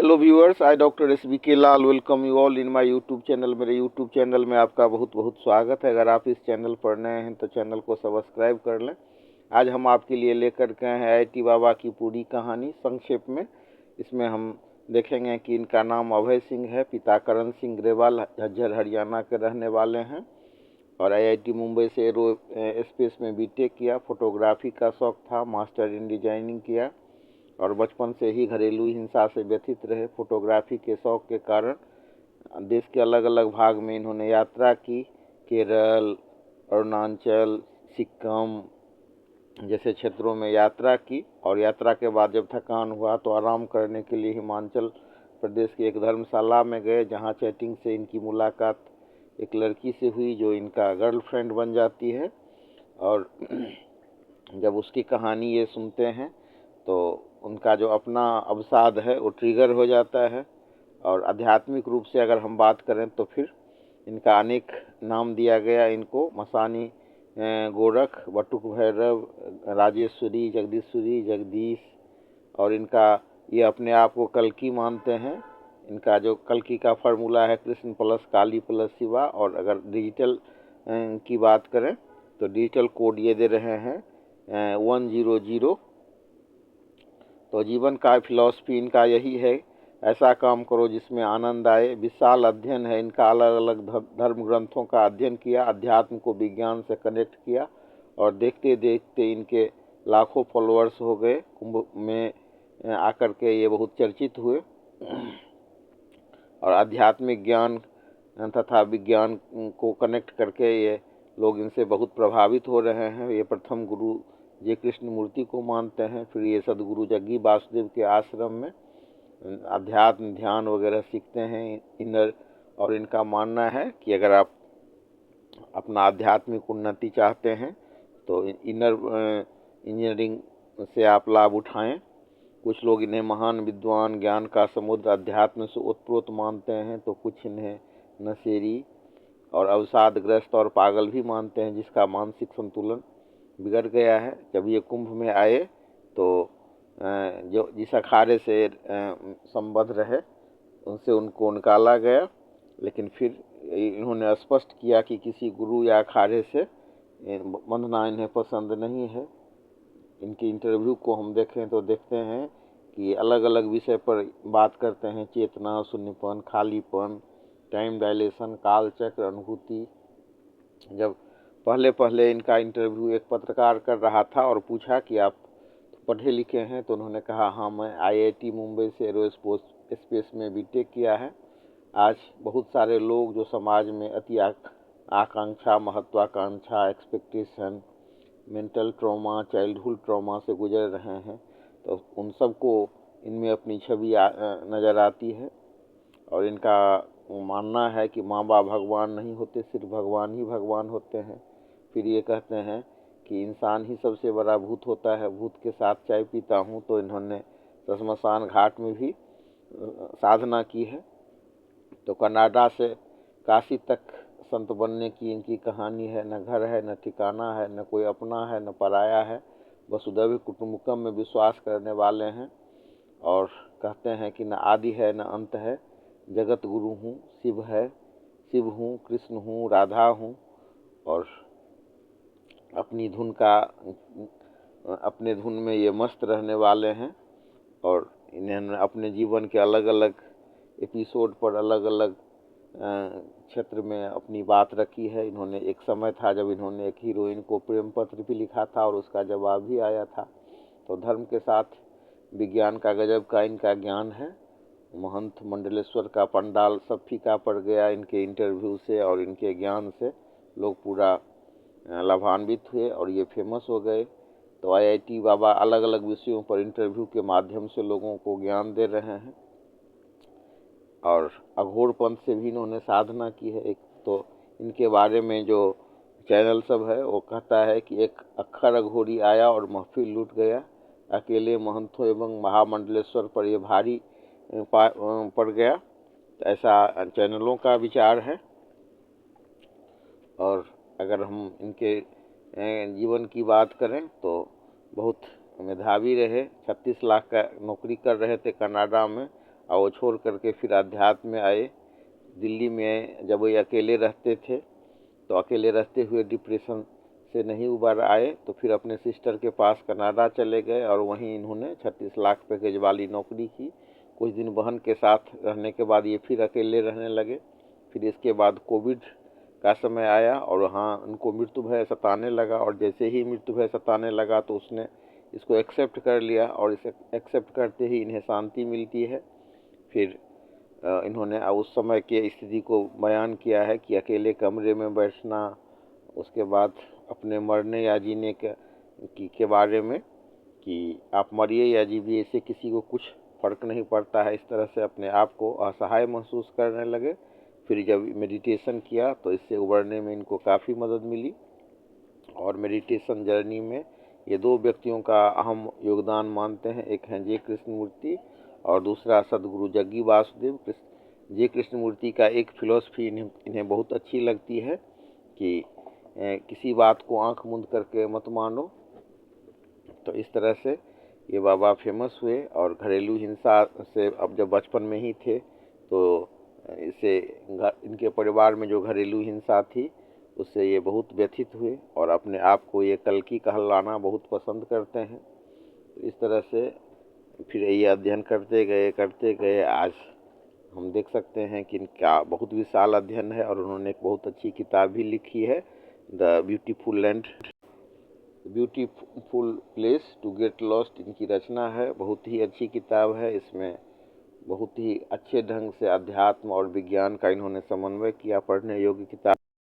Hello viewers, I doctor S B K Lal welcome you all in my YouTube channel. मेरे YouTube channel में आपका बहुत बहुत स्वागत है। अगर आप इस चैनल पर नए हैं तो चैनल को सब्सक्राइब कर लें। आज हम आपके लिए लेकर के हैं आईआईटी बाबा की पूरी कहानी संक्षेप में। इसमें हम देखेंगे कि इनका नाम अभय सिंह है, पिता करण सिंह ग्रेवाल झज्जर हरियाणा के रहने वाले हैं और आईआईटी मुंबई से एरो स्पेस में बीटेक किया। फोटोग्राफी का शौक था, मास्टर इन डिजाइनिंग किया और बचपन से ही घरेलू हिंसा से व्यथित रहे। फोटोग्राफी के शौक के कारण देश के अलग अलग भाग में इन्होंने यात्रा की। केरल, अरुणाचल, सिक्किम जैसे क्षेत्रों में यात्रा की और यात्रा के बाद जब थकान हुआ तो आराम करने के लिए हिमाचल प्रदेश की एक धर्मशाला में गए, जहां चैटिंग से इनकी मुलाकात एक लड़की से हुई जो इनका गर्लफ्रेंड बन जाती है। और जब उसकी कहानी ये सुनते हैं तो उनका जो अपना अवसाद है वो ट्रिगर हो जाता है। और आध्यात्मिक रूप से अगर हम बात करें तो फिर इनका अनेक नाम दिया गया इनको। मसानी गोरख, बटुक भैरव, राजेश्वरी, जगदीश्वरी, जगदीश। और इनका ये अपने आप को कल्कि मानते हैं। इनका जो कल्कि का फार्मूला है कृष्ण प्लस काली प्लस शिवा। और अगर डिजिटल की बात करें तो डिजिटल कोड ये दे रहे हैं 100। तो जीवन का फिलॉसफी इनका यही है, ऐसा काम करो जिसमें आनंद आए। विशाल अध्ययन है इनका, अलग अलग धर्म ग्रंथों का अध्ययन किया, अध्यात्म को विज्ञान से कनेक्ट किया और देखते देखते इनके लाखों फॉलोअर्स हो गए। कुंभ में आकर के ये बहुत चर्चित हुए और आध्यात्मिक ज्ञान तथा विज्ञान को कनेक्ट करके ये लोग इनसे बहुत प्रभावित हो रहे हैं। ये प्रथम गुरु जी कृष्ण मूर्ति को मानते हैं। फिर ये सदगुरु जग्गी वासुदेव के आश्रम में अध्यात्म ध्यान वगैरह सीखते हैं इनर। और इनका मानना है कि अगर आप अपना आध्यात्मिक उन्नति चाहते हैं तो इनर इंजीनियरिंग से आप लाभ उठाएं। कुछ लोग इन्हें महान विद्वान, ज्ञान का समुद्र, अध्यात्म से ओतप्रोत मानते हैं तो कुछ इन्हें नशेड़ी और अवसादग्रस्त और पागल भी मानते हैं, जिसका मानसिक संतुलन बिगड़ गया है। जब ये कुंभ में आए तो जो जिस अखाड़े से संबद्ध रहे उनसे उनको निकाला गया, लेकिन फिर इन्होंने स्पष्ट किया कि किसी गुरु या अखाड़े से बंधना इन्हें पसंद नहीं है। इनके इंटरव्यू को हम देखें तो देखते हैं कि अलग अलग विषय पर बात करते हैं, चेतना, शून्यपन, खालीपन, टाइम डायलेशन, कालचक्र, अनुभूति। जब पहले इनका इंटरव्यू एक पत्रकार कर रहा था और पूछा कि आप पढ़े लिखे हैं, तो उन्होंने कहा हाँ, मैं आईआईटी मुंबई से एरोस्पेस में बीटेक किया है। आज बहुत सारे लोग जो समाज में अति आकांक्षा, महत्वाकांक्षा, expectation, mental trauma, childhood trauma से गुजर रहे हैं, तो उन सबको इनमें अपनी छवि नज़र आती है। और इनका मानना है कि माँ बाप भगवान नहीं होते, सिर्फ भगवान ही भगवान होते हैं। फिर ये कहते हैं कि इंसान ही सबसे बड़ा भूत होता है, भूत के साथ चाय पीता हूँ। तो इन्होंने शमशान घाट में भी साधना की है। तो कनाडा से काशी तक संत बनने की इनकी कहानी है। न घर है, न ठिकाना है, न कोई अपना है, न पराया है, वसुधैव कुटुंबकम में विश्वास करने वाले हैं। और कहते हैं कि न आदि है न अंत है, जगत गुरु हूँ, शिव है, शिव हूँ, कृष्ण हूँ, राधा हूँ। और अपनी अपने धुन में ये मस्त रहने वाले हैं। और इन्होंने अपने जीवन के अलग अलग एपिसोड पर अलग अलग क्षेत्र में अपनी बात रखी है। इन्होंने एक समय था जब इन्होंने एक हीरोइन को प्रेम पत्र भी लिखा था और उसका जवाब भी आया था। तो धर्म के साथ विज्ञान का गजब का इनका ज्ञान है। महंत मंडलेश्वर का पंडाल सब फीका पड़ गया इनके इंटरव्यू से और इनके ज्ञान से। लोग पूरा लाभान्वित हुए और ये फेमस हो गए। तो आईआईटी बाबा अलग अलग विषयों पर इंटरव्यू के माध्यम से लोगों को ज्ञान दे रहे हैं। और अघोर पंथ से भी इन्होंने साधना की है। एक तो इनके बारे में जो चैनल सब है वो कहता है कि एक अक्षर अघोरी आया और महफिल लूट गया, अकेले महंतों एवं महामंडलेश्वर पर ये भारी पड़ गया। तो ऐसा चैनलों का विचार है। और अगर हम इनके जीवन की बात करें तो बहुत मेधावी रहे। 36 लाख का नौकरी कर रहे थे कनाडा में और वो छोड़ करके फिर अध्यात्म में आए। दिल्ली में जब वो अकेले रहते थे तो अकेले रहते हुए डिप्रेशन से नहीं उबर आए, तो फिर अपने सिस्टर के पास कनाडा चले गए और वहीं इन्होंने 36 लाख पैकेज वाली नौकरी की। कुछ दिन बहन के साथ रहने के बाद ये फिर अकेले रहने लगे। फिर इसके बाद कोविड का समय आया और वहाँ उनको मृत्यु भय सताने लगा, और जैसे ही मृत्यु भय सताने लगा तो उसने इसको एक्सेप्ट कर लिया, और इसे एक्सेप्ट करते ही इन्हें शांति मिलती है। फिर इन्होंने उस समय के स्थिति को बयान किया है कि अकेले कमरे में बैठना, उसके बाद अपने मरने या जीने के बारे में कि आप मरिए या जीविए, इससे किसी को कुछ फ़र्क नहीं पड़ता है। इस तरह से अपने आप को असहाय महसूस करने लगे। फिर जब मेडिटेशन किया तो इससे उबरने में इनको काफ़ी मदद मिली, और मेडिटेशन जर्नी में ये दो व्यक्तियों का अहम योगदान मानते हैं। एक हैं जे कृष्णमूर्ति और दूसरा सदगुरु जग्गी वासुदेव। जे कृष्णमूर्ति का एक फिलॉसफी इन्हें बहुत अच्छी लगती है कि किसी बात को आंख मूंद करके मत मानो। तो इस तरह से ये बाबा फेमस हुए, और घरेलू हिंसा से अब जब बचपन में ही थे तो इसे इनके परिवार में जो घरेलू हिंसा थी उससे ये बहुत व्यथित हुए, और अपने आप को ये कल्कि कहलाना बहुत पसंद करते हैं। तो इस तरह से फिर ये अध्ययन करते गए आज हम देख सकते हैं कि इनका बहुत विशाल अध्ययन है, और उन्होंने एक बहुत अच्छी किताब भी लिखी है, the beautiful land beautiful place to get lost. इनकी रचना है, बहुत ही अच्छी किताब है। इसमें बहुत ही अच्छे ढंग से अध्यात्म और विज्ञान का इन्होंने समन्वय किया, पढ़ने योग्य किताब।